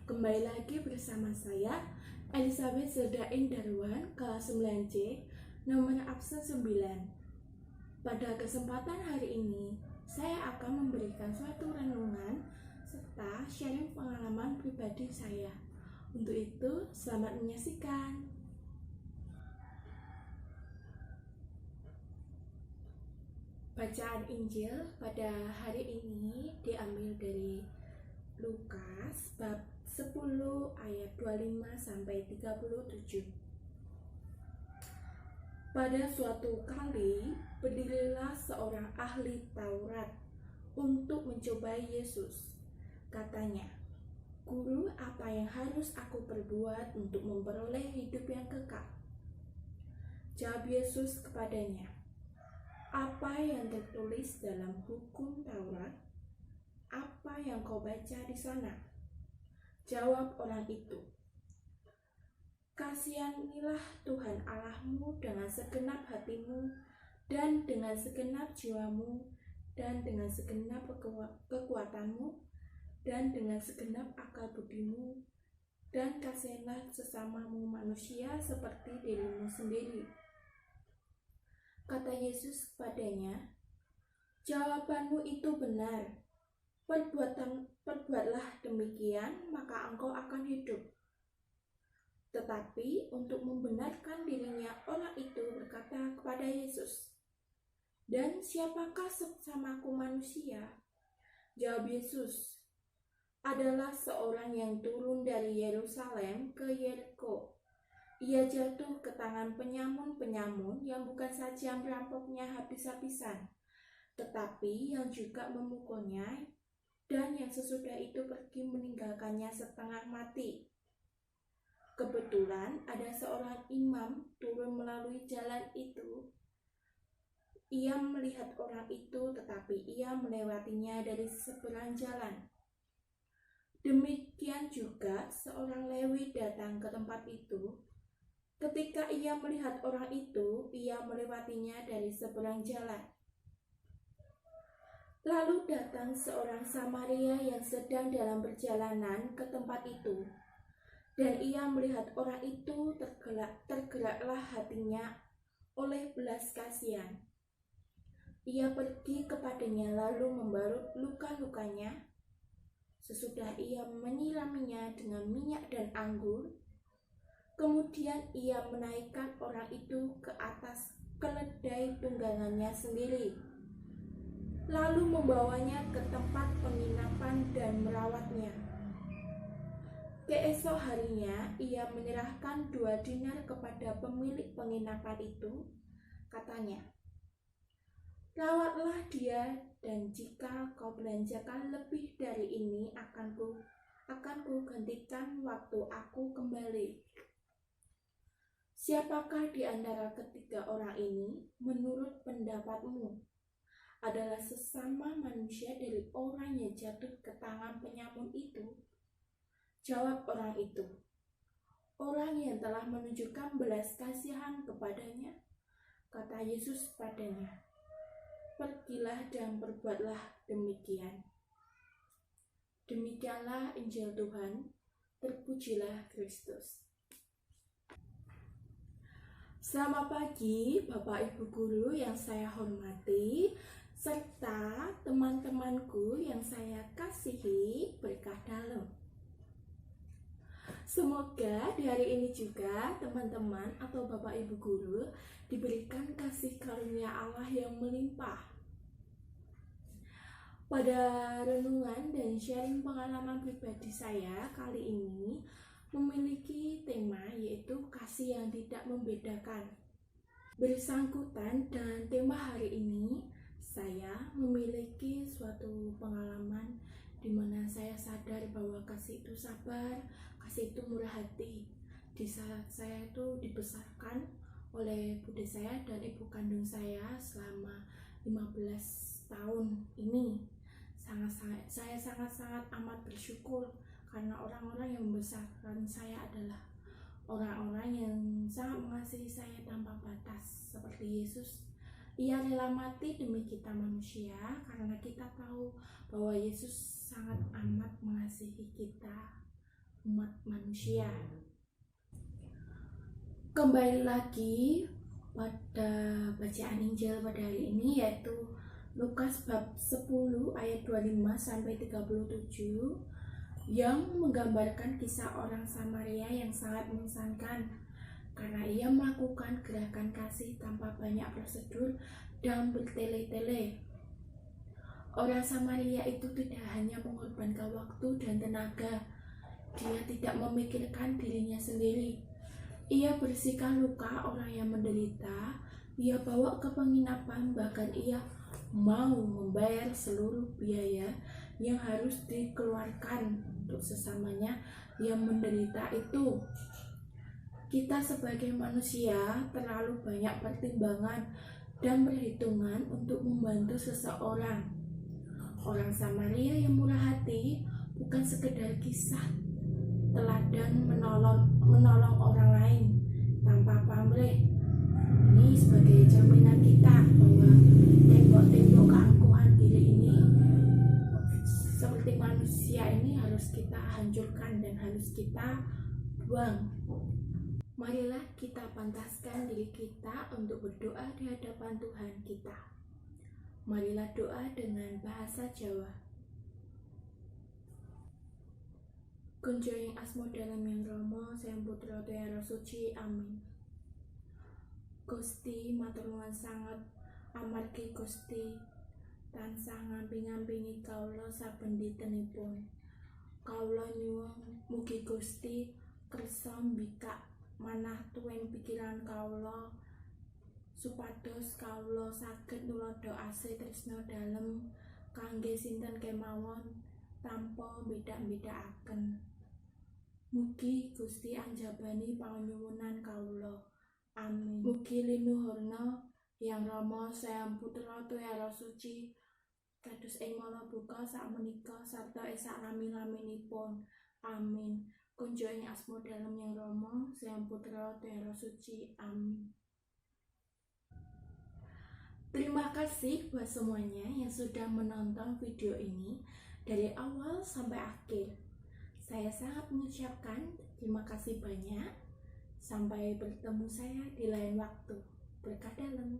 Kembali lagi bersama saya, Elizabeth Zeldain Darwan, kelas 9C, nomor absen 9. Pada kesempatan hari ini, saya akan memberikan suatu renungan serta sharing pengalaman pribadi saya. Untuk itu, selamat menyaksikan. Bacaan Injil pada hari ini diambil dari Lukas bab 10 ayat 25 sampai 37. Pada suatu kali, berdirilah seorang ahli Taurat untuk mencobai Yesus. Katanya, "Guru, apa yang harus aku perbuat untuk memperoleh hidup yang kekal?" Jawab Yesus kepadanya, "Apa yang tertulis dalam hukum Taurat? Apa yang kau baca di sana?" Jawab orang itu, "Kasihanilah Tuhan Allahmu dengan segenap hatimu, dan dengan segenap jiwamu, dan dengan segenap kekuatanmu, dan dengan segenap akal budimu, dan kasihilah sesamamu manusia seperti dirimu sendiri." Kata Yesus kepadanya, "Jawabanmu itu benar. Perbuatlah demikian, maka engkau akan hidup." Tetapi untuk membenarkan dirinya, orang itu berkata kepada Yesus, "Dan siapakah sesamaku manusia?" Jawab Yesus, "Adalah seorang yang turun dari Yerusalem ke Yeriko. Ia jatuh ke tangan penyamun-penyamun yang bukan saja merampoknya habis-habisan, tetapi yang juga memukulnya, dan yang sesudah itu pergi meninggalkannya setengah mati. Kebetulan ada seorang imam turun melalui jalan itu. Ia melihat orang itu, tetapi ia melewatinya dari seberang jalan. Demikian juga seorang Lewi datang ke tempat itu. Ketika ia melihat orang itu, ia melewatinya dari seberang jalan. Lalu datang seorang Samaria yang sedang dalam perjalanan ke tempat itu, dan ia melihat orang itu, tergeraklah hatinya oleh belas kasihan. Ia pergi kepadanya lalu membalut luka-lukanya. Sesudah ia menyiraminya dengan minyak dan anggur, kemudian ia menaikkan orang itu ke atas keledai tunggangannya sendiri, lalu membawanya ke tempat penginapan dan merawatnya. Keesok harinya ia menyerahkan 2 dinar kepada pemilik penginapan itu. Katanya, "Rawatlah dia, dan jika kau belanjakan lebih dari ini akan ku gantikan waktu aku kembali." Siapakah di antara ketiga orang ini, menurut pendapatmu, adalah sesama manusia dari orang yang jatuh ke tangan penyamun itu? Jawab orang itu, "Orang yang telah menunjukkan belas kasihan kepadanya." Kata Yesus padanya, "Pergilah dan perbuatlah demikian." Demikianlah Injil Tuhan. Terpujilah Kristus. Selamat pagi Bapak Ibu Guru yang saya hormati, serta teman-temanku yang saya kasihi berkah dalam. Semoga di hari ini juga teman-teman atau Bapak Ibu Guru diberikan kasih karunia Allah yang melimpah. Pada renungan dan sharing pengalaman pribadi saya kali ini memiliki tema yaitu kasih yang tidak membedakan. Bersangkutan dengan tema hari ini, saya memiliki suatu pengalaman di mana saya sadar bahwa kasih itu sabar, kasih itu murah hati. Di saat saya itu dibesarkan oleh bude saya dan ibu kandung saya selama 15 tahun ini. Saya sangat-sangat amat bersyukur karena orang-orang yang membesarkan saya adalah orang-orang yang sangat mengasihi saya tanpa batas. Seperti Yesus, ia rela mati demi kita manusia karena kita tahu bahwa Yesus sangat amat mengasihi kita. umat manusia. Kembali lagi pada bacaan Injil pada hari ini, yaitu Lukas bab 10 ayat 25 sampai 37 yang menggambarkan kisah orang Samaria yang sangat mengesankan karena ia melakukan gerakan kasih tanpa banyak prosedur dan bertele-tele. Orang Samaria itu tidak hanya mengorbankan waktu dan tenaga, dia tidak memikirkan dirinya sendiri. Ia bersihkan luka orang yang menderita, ia bawa ke penginapan, bahkan ia mau membayar seluruh biaya yang harus dikeluarkan untuk sesamanya yang menderita itu. Kita sebagai manusia terlalu banyak pertimbangan dan perhitungan untuk membantu seseorang. Orang Samaria yang murah hati bukan sekedar kisah teladan menolong orang lain tanpa pamrih. Ini sebagai jaminan kita bahwa tembok-tembok keangkuhan diri ini seperti manusia ini harus kita hancurkan dan harus kita buang. Marilah kita pantaskan diri kita untuk berdoa di hadapan Tuhan kita. Marilah doa dengan bahasa Jawa. Kunjung asmo dalam yang Rama, Sang Putra Tiara Suci, amin. Gusti matur nuwun sanget amargi Gusti tansah ngamping-ampingi kawula saben dintenipun. Kawula nyuwun mugi Gusti kersa mbikak manah tuwin pikiran kawula supados kawula saged nulodo asih tresna dalem kangge sinten kemawon tanpa beda-bedakaken. Mugi Gusti anjabani panyuwunan kawula. Amin. Mugi linuhurna Hyang Rama Sang Putra Tiara Suci kados ing mala buka sakmenika sarta ing salami-laminipun. Amin. Kunjung ing asma dalem Hyang Rama Sang Putra Tiara Suci. Amin. Terima kasih buat semuanya yang sudah menonton video ini dari awal sampai akhir. Saya sangat mengucapkan terima kasih banyak. Sampai bertemu saya di lain waktu. Berkah dalam.